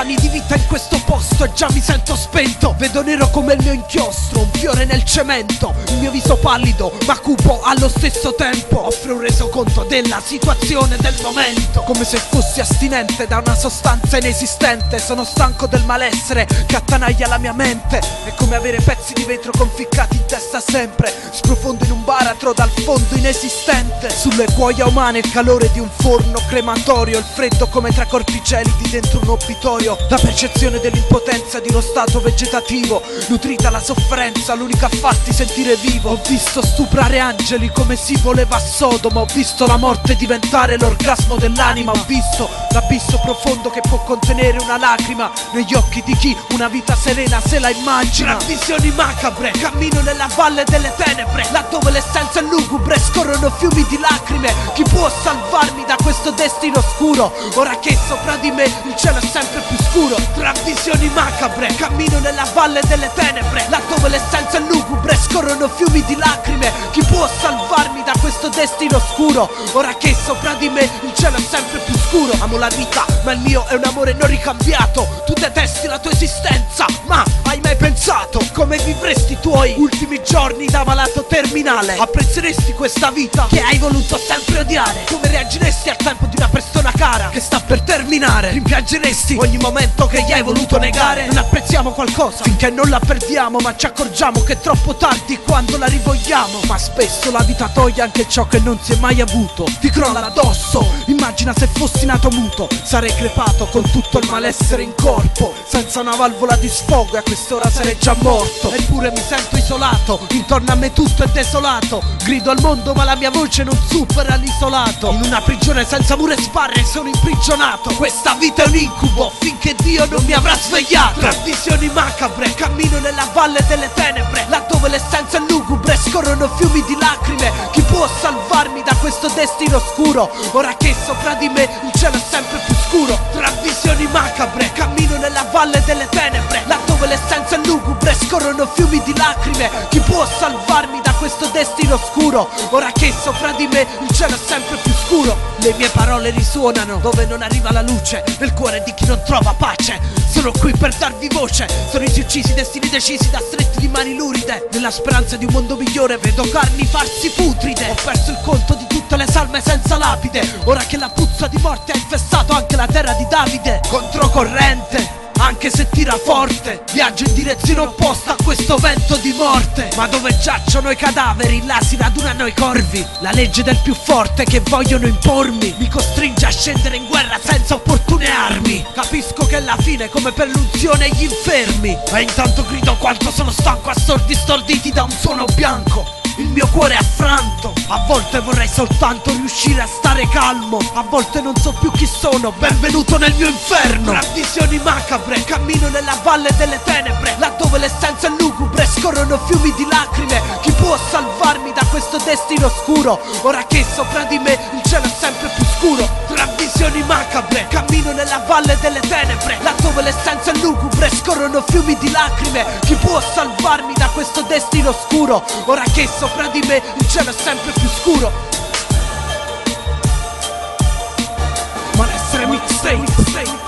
anni di vita in questo posto e già mi sento spento. Vedo nero come il mio inchiostro, un fiore nel cemento. Il mio viso pallido ma cupo allo stesso tempo offre un resoconto della situazione del momento. Come se fossi astinente da una sostanza inesistente. Sono stanco del malessere che attanaglia la mia mente. È come avere pezzi di vetro conficcati in testa sempre. Sprofondo in un baratro dal fondo inesistente. Sulle cuoia umane il calore di un forno crematorio. Il freddo come tra corpi gelidi dentro un obitorio. La percezione dell'impotenza di uno stato vegetativo. Nutrita la sofferenza, l'unica a farti sentire vivo. Ho visto stuprare angeli come si voleva a Sodoma. Ho visto la morte diventare l'orgasmo dell'anima. Ho visto l'abisso profondo che può contenere una lacrima negli occhi di chi una vita serena se la immagina. Tra visioni macabre cammino nella valle delle tenebre, laddove l'essenza è lugubre, scorrono fiumi di lacrime. Chi può salvarmi da questo destino oscuro, ora che sopra di me il cielo è sempre più scuro? Tra visioni macabre cammino nella valle delle tenebre, laddove l'essenza è lugubre, scorrono fiumi di lacrime. Chi può salvarmi da questo destino oscuro, ora che sopra di me il cielo è sempre più scuro? Amo la vita ma il mio è un amore non ricambiato. Tu detesti la tua esistenza, ma hai mai pensato come vivresti i tuoi ultimi giorni da malato terminale? Apprezzeresti questa vita che hai voluto sempre odiare? Come reagiresti al tempo di una persona cara che sta per terminare? Rimpiangeresti ogni momento che gli hai voluto negare? Non apprezziamo qualcosa finché non la perdiamo, ma ci accorgiamo che è troppo tardi quando la rivogliamo. Ma spesso la vita toglie anche ciò che non si è mai avuto. Ti crolla addosso, immagina se fossi nato muto. Sarei crepato con tutto il malessere in corpo, senza una valvola di sfogo, e a quest'ora sarei già morto. Eppure mi sento isolato, intorno a me tutto è desolato. Grido al mondo ma la mia voce non supera l'isolato. In una prigione senza mura e sbarre sono imprigionato. Questa vita è un incubo finché Dio non mi avrà svegliato. Tra visioni macabre cammino nella valle delle tenebre, laddove l'essenza è lugubre, scorrono fiumi di lacrime. Chi può salvarmi da questo destino oscuro, ora che sopra di me il cielo è sempre più scuro? Tra visioni macabre cammino nella valle delle tenebre, laddove l'essenza è lugubre, scorrono fiumi di lacrime. Chi può salvarmi da questo destino oscuro, ora che sopra di me il cielo è sempre più scuro? Le mie parole risuonano dove non arriva la luce, nel cuore di chi non trova pace. Sono qui per darvi voce, sono i uccisi, destini decisi da stretti di mani luride. Nella speranza di un mondo migliore vedo carni farsi putride. Ho perso il conto di tutte le salme senza lapide, ora che la puzza di morte ha infestato anche la terra di Davide. Controcorrente, anche se tira forte, viaggio in direzione opposta a questo vento di morte. Ma dove giacciono i cadaveri, là si radunano i corvi. La legge del più forte che vogliono impormi mi costringe a scendere in guerra senza opportune armi. Capisco che è la fine come per l'unzione agli infermi, e intanto grido quanto sono stanco, a sordi storditi da un suono bianco. Il mio cuore è affranto, a volte vorrei soltanto riuscire a stare calmo. A volte non so più chi sono, benvenuto nel mio inferno. Tra visioni macabre cammino nella valle delle tenebre, laddove l'essenza è lugubre, scorrono fiumi di lacrime. Chi può salvarmi da questo destino oscuro, ora che sopra di me il cielo è sempre più scuro? Tra visioni macabre cammino nella valle delle tenebre, laddove l'essenza è lugubre, scorrono fiumi di lacrime. Chi può salvarmi da questo destino oscuro, ora che sopra di me il cielo è sempre più scuro? Malessere mixtape.